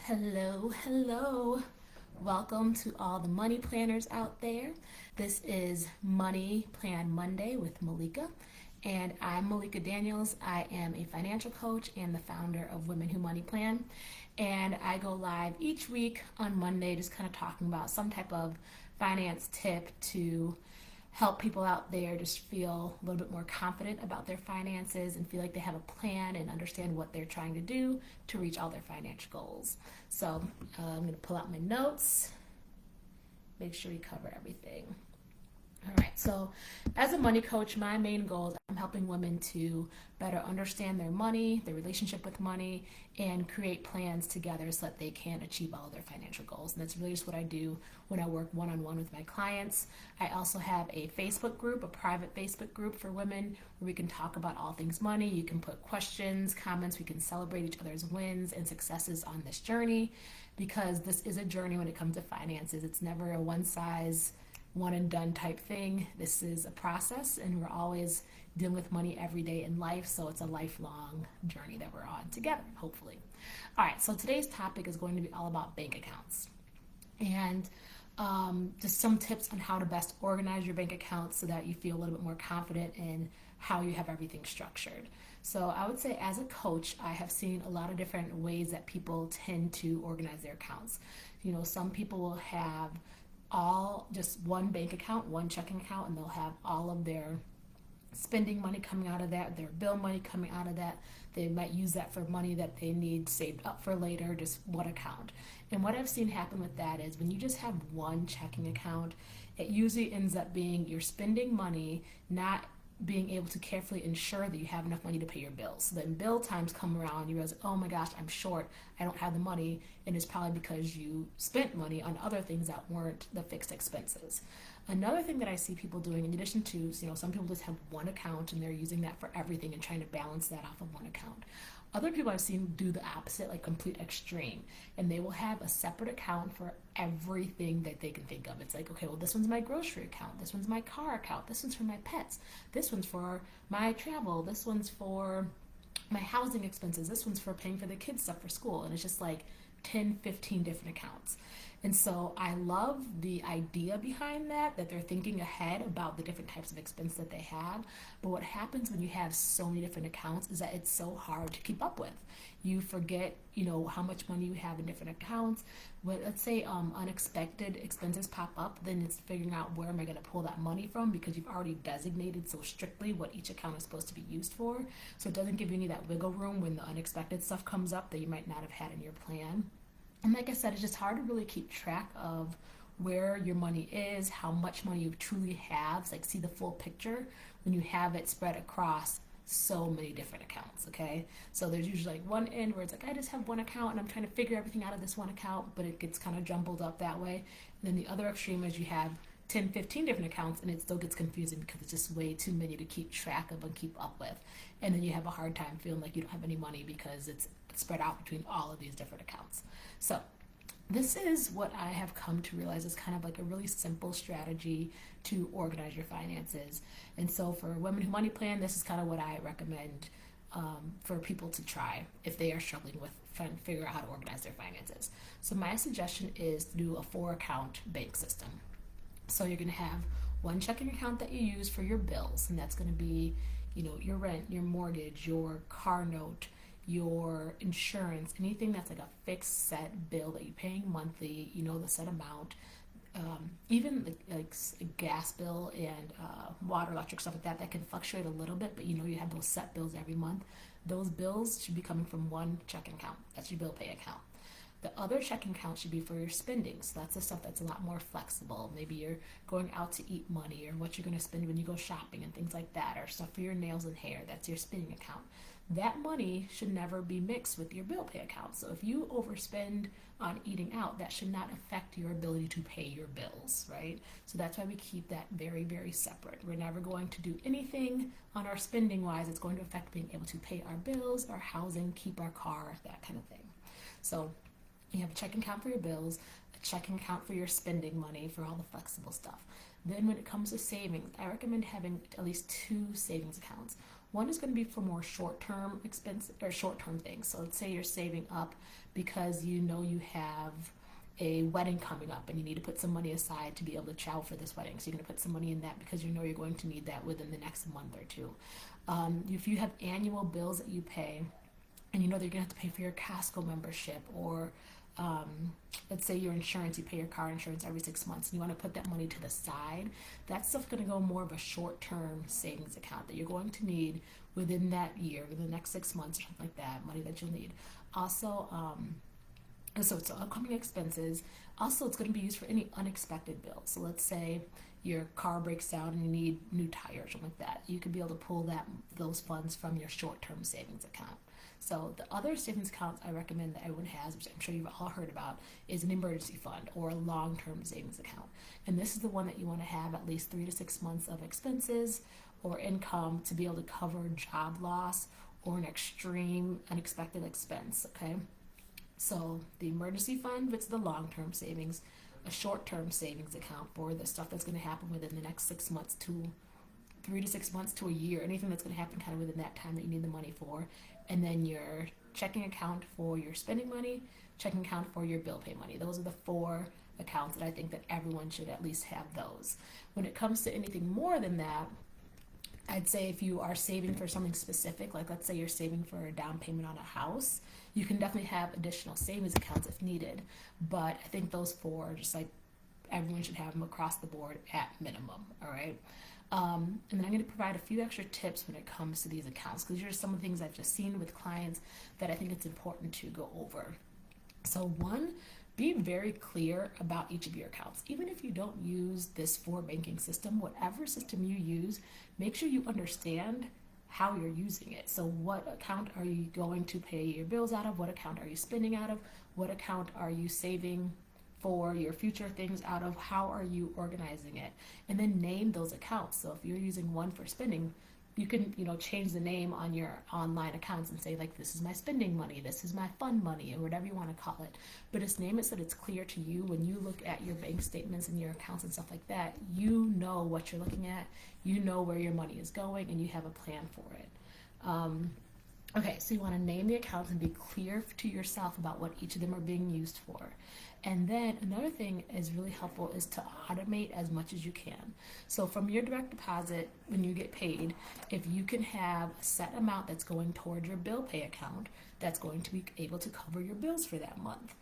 Hello, hello. Welcome to all the money planners out there. This is Money Plan Monday with Malika, and I'm Malika Daniels. I am a financial coach and the founder of Women Who Money Plan. And I go live each week on Monday, just kind of talking about some type of finance tip to help people out there just feel a little bit more confident about their finances and feel like they have a plan and understand what they're trying to do to reach all their financial goals. So I'm going to pull out my notes, make sure we cover everything. All right, so as a money coach, my main goal is I'm helping women to better understand their money, their relationship with money, and create plans together so that they can achieve all of their financial goals. And that's really just what I do when I work one-on-one with my clients. I also have a Facebook group, a private Facebook group for women where we can talk about all things money. You can put questions, comments, we can celebrate each other's wins and successes on this journey, because this is a journey when it comes to finances. It's never a one and done type thing. This is a process, and we're always dealing with money every day in life, so it's a lifelong journey that we're on together, hopefully. All right, so today's topic is going to be all about bank accounts, and just some tips on how to best organize your bank accounts so that you feel a little bit more confident in how you have everything structured. So I would say, as a coach, I have seen a lot of different ways that people tend to organize their accounts. Some people will have all just one bank account, one checking account, and they'll have all of their spending money coming out of that, their bill money coming out of that. They might use that for money that they need saved up for later, just one account. And what I've seen happen with that is when you just have one checking account, it usually ends up being you're spending money, not being able to carefully ensure that you have enough money to pay your bills. So then bill times come around, you realize, oh my gosh, I'm short, I don't have the money, and it's probably because you spent money on other things that weren't the fixed expenses. Another thing that I see people doing, in addition to, some people just have one account and they're using that for everything and trying to balance that off of one account. Other people I've seen do the opposite, like complete extreme, and they will have a separate account for everything that they can think of. It's like, okay, well, this one's my grocery account, this one's my car account, this one's for my pets, this one's for my travel, this one's for my housing expenses, this one's for paying for the kids' stuff for school, and it's just like 10, 15 different accounts. And so I love the idea behind that they're thinking ahead about the different types of expense that they have. But what happens when you have so many different accounts is that it's so hard to keep up with. You forget, how much money you have in different accounts. But let's say unexpected expenses pop up, then it's figuring out where am I going to pull that money from, because you've already designated so strictly what each account is supposed to be used for. So it doesn't give you any of that wiggle room when the unexpected stuff comes up that you might not have had in your plan. And like I said, it's just hard to really keep track of where your money is, how much money you truly have. It's like, see the full picture when you have it spread across so many different accounts, okay? So there's usually like one end where it's like, I just have one account and I'm trying to figure everything out of this one account, but it gets kind of jumbled up that way. And then the other extreme is you have 10, 15 different accounts, and it still gets confusing because it's just way too many to keep track of and keep up with. And then you have a hard time feeling like you don't have any money because it's spread out between all of these different accounts. So this is what I have come to realize is kind of like a really simple strategy to organize your finances. And so for Women Who Money Plan, this is kind of what I recommend for people to try if they are struggling with trying to figure out how to organize their finances. So my suggestion is to do a 4-account bank system. So you're going to have one checking account that you use for your bills, and that's going to be, your rent, your mortgage, your car note, your insurance, anything that's like a fixed set bill that you're paying monthly, the set amount. Even like a gas bill and water, electric, stuff like that can fluctuate a little bit, but you have those set bills every month. Those bills should be coming from one checking account. That's your bill pay account. The other checking account should be for your spending. So that's the stuff that's a lot more flexible. Maybe you're going out to eat money, or what you're going to spend when you go shopping and things like that, or stuff for your nails and hair. That's your spending account. That money should never be mixed with your bill pay account. So if you overspend on eating out, that should not affect your ability to pay your bills, right? So that's why we keep that very, very separate. We're never going to do anything on our spending wise that's going to affect being able to pay our bills, our housing, keep our car, that kind of thing. So you have a checking account for your bills, a checking account for your spending money for all the flexible stuff. Then when it comes to savings, I recommend having at least 2 savings accounts. One is going to be for more short-term expense or short-term things. So let's say you're saving up because you know you have a wedding coming up and you need to put some money aside to be able to travel for this wedding. So you're going to put some money in that because you know you're going to need that within the next month or two. If you have annual bills that you pay and you know that you're going to have to pay for your Costco membership or let's say your insurance, you pay your car insurance every 6 months and you want to put that money to the side, that stuff's going to go more of a short-term savings account that you're going to need within that year, within the next 6 months or something like that, money that you'll need. Also, so it's upcoming expenses. Also, it's going to be used for any unexpected bills. So let's say your car breaks down and you need new tires or something like that. You could be able to pull those funds from your short-term savings account. So the other savings accounts I recommend that everyone has, which I'm sure you've all heard about, is an emergency fund or a long-term savings account. And this is the one that you want to have at least 3 to 6 months of expenses or income to be able to cover job loss or an extreme unexpected expense, okay? So the emergency fund, it's the long-term savings, a short-term savings account for the stuff that's going to happen within the next 6 months to 3 to 6 months to a year, anything that's going to happen kind of within that time that you need the money for. And then your checking account for your spending money, checking account for your bill pay money. Those are the 4 accounts that I think that everyone should at least have those. When it comes to anything more than that, I'd say if you are saving for something specific, like let's say you're saving for a down payment on a house, you can definitely have additional savings accounts if needed. But I think those 4, just like everyone should have them across the board at minimum, all right? And then I'm going to provide a few extra tips when it comes to these accounts because these are some of the things I've just seen with clients that I think it's important to go over. So 1, be very clear about each of your accounts. Even if you don't use this 4 banking system, whatever system you use, make sure you understand how you're using it. So what account are you going to pay your bills out of? What account are you spending out of? What account are you saving for your future things out of? How are you organizing it? And then name those accounts. So if you're using one for spending, you can, change the name on your online accounts and say like, this is my spending money, this is my fund money, or whatever you want to call it. But just name it so that it's clear to you when you look at your bank statements and your accounts and stuff like that, you know what you're looking at, you know where your money is going, and you have a plan for it. Okay, so you want to name the accounts and be clear to yourself about what each of them are being used for. And then another thing is really helpful is to automate as much as you can. So from your direct deposit, when you get paid, if you can have a set amount that's going toward your bill pay account, that's going to be able to cover your bills for that month.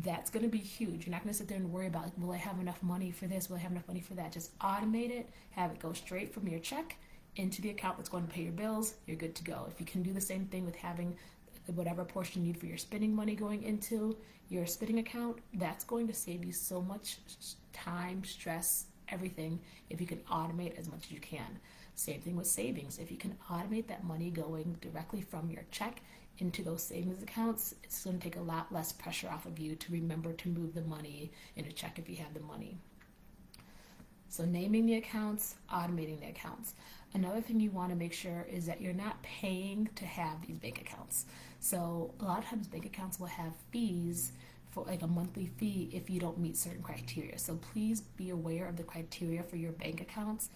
That's going to be huge. You're not going to sit there and worry about, like, will I have enough money for this? Will I have enough money for that? Just automate it, have it go straight from your check into the account that's going to pay your bills. You're good to go. If you can do the same thing with having whatever portion you need for your spending money going into your spending account, that's going to save you so much time, stress, everything if you can automate as much as you can. Same thing with savings. If you can automate that money going directly from your check into those savings accounts, it's going to take a lot less pressure off of you to remember to move the money in a check if you have the money. So naming the accounts, automating the accounts. Another thing you want to make sure is that you're not paying to have these bank accounts. So a lot of times bank accounts will have fees for like a monthly fee if you don't meet certain criteria. So please be aware of the criteria for your bank accounts.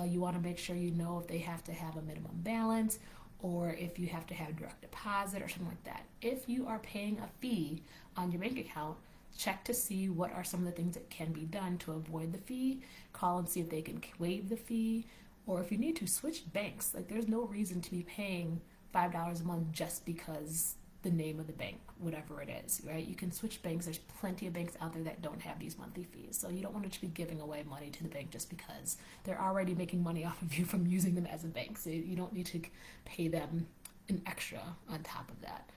You want to make sure you know if they have to have a minimum balance or if you have to have direct deposit or something like that. If you are paying a fee on your bank account, check to see what are some of the things that can be done to avoid the fee. Call and see if they can waive the fee, or if you need to switch banks. Like, there's no reason to be paying $5 a month just because the name of the bank, whatever it is, right? You can switch banks. There's plenty of banks out there that don't have these monthly fees. So you don't want to be giving away money to the bank just because they're already making money off of you from using them as a bank. So you don't need to pay them an extra on top of that.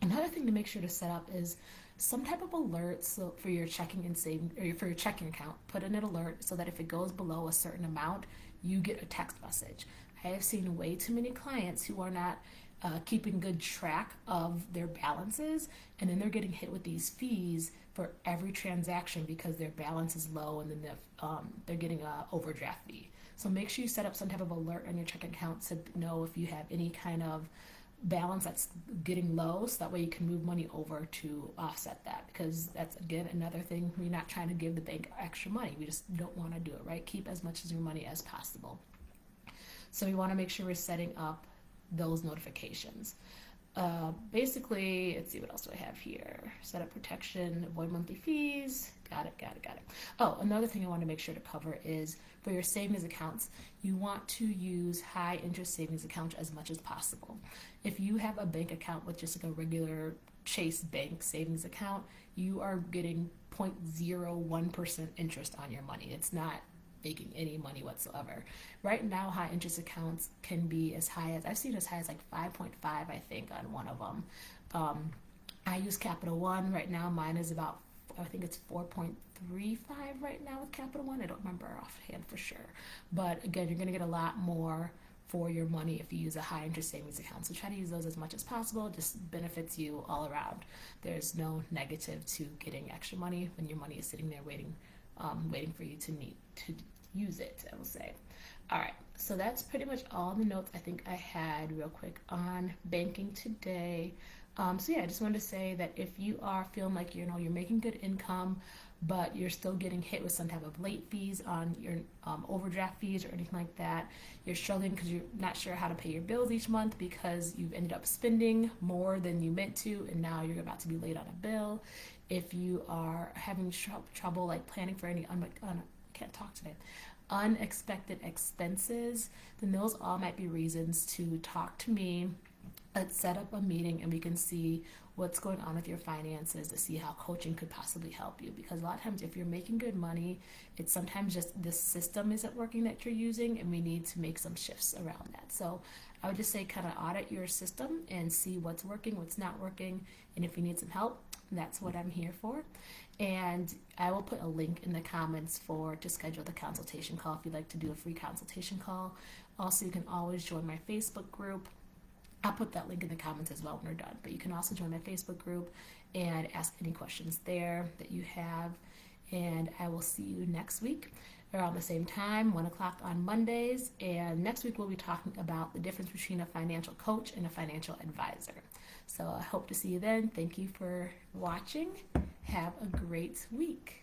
Another thing to make sure to set up is some type of alert so for your checking and saving, or for your checking account. Put in an alert so that if it goes below a certain amount, you get a text message. I have seen way too many clients who are not keeping good track of their balances, and then they're getting hit with these fees for every transaction because their balance is low, and then they're getting an overdraft fee. So make sure you set up some type of alert on your checking account to know if you have any kind of balance that's getting low, so that way you can move money over to offset that, because that's, again, another thing. We're not trying to give the bank extra money. We just don't want to do it, right? Keep as much of your money as possible. So we want to make sure we're setting up those notifications. Basically, let's see, what else do I have here? Set up protection, avoid monthly fees. Got it, got it, got it. Oh, another thing I want to make sure to cover is for your savings accounts, you want to use high interest savings accounts as much as possible. If you have a bank account with just like a regular Chase Bank savings account, you are getting 0.01% interest on your money. It's not making any money whatsoever. Right now, high interest accounts can be as high as, I've seen as high as like 5.5, I think, on one of them. I use Capital One. Right now, mine is about, I think it's 4.35 right now with Capital One. I don't remember offhand for sure. But again, you're going to get a lot more for your money if you use a high interest savings account. So try to use those as much as possible. It just benefits you all around. There's no negative to getting extra money when your money is sitting there waiting for you to need to use it, I will say. All right, so that's pretty much all the notes I think I had real quick on banking today. So yeah, I just wanted to say that if you are feeling like you're making good income, but you're still getting hit with some type of late fees on your overdraft fees or anything like that, you're struggling because you're not sure how to pay your bills each month because you've ended up spending more than you meant to, and now you're about to be late on a bill. If you are having trouble like planning for any unexpected expenses, then those all might be reasons to talk to me. Let's set up a meeting and we can see what's going on with your finances to see how coaching could possibly help you. Because a lot of times if you're making good money, it's sometimes just the system isn't working that you're using, and we need to make some shifts around that. So I would just say kind of audit your system and see what's working, what's not working, and if you need some help, that's what I'm here for. And I will put a link in the comments to schedule the consultation call if you'd like to do a free consultation call. Also, you can always join my Facebook group. I'll put that link in the comments as well when we're done. But you can also join my Facebook group and ask any questions there that you have. And I will see you next week around the same time, 1 o'clock on Mondays. And next week we'll be talking about the difference between a financial coach and a financial advisor. So I hope to see you then. Thank you for watching. Have a great week.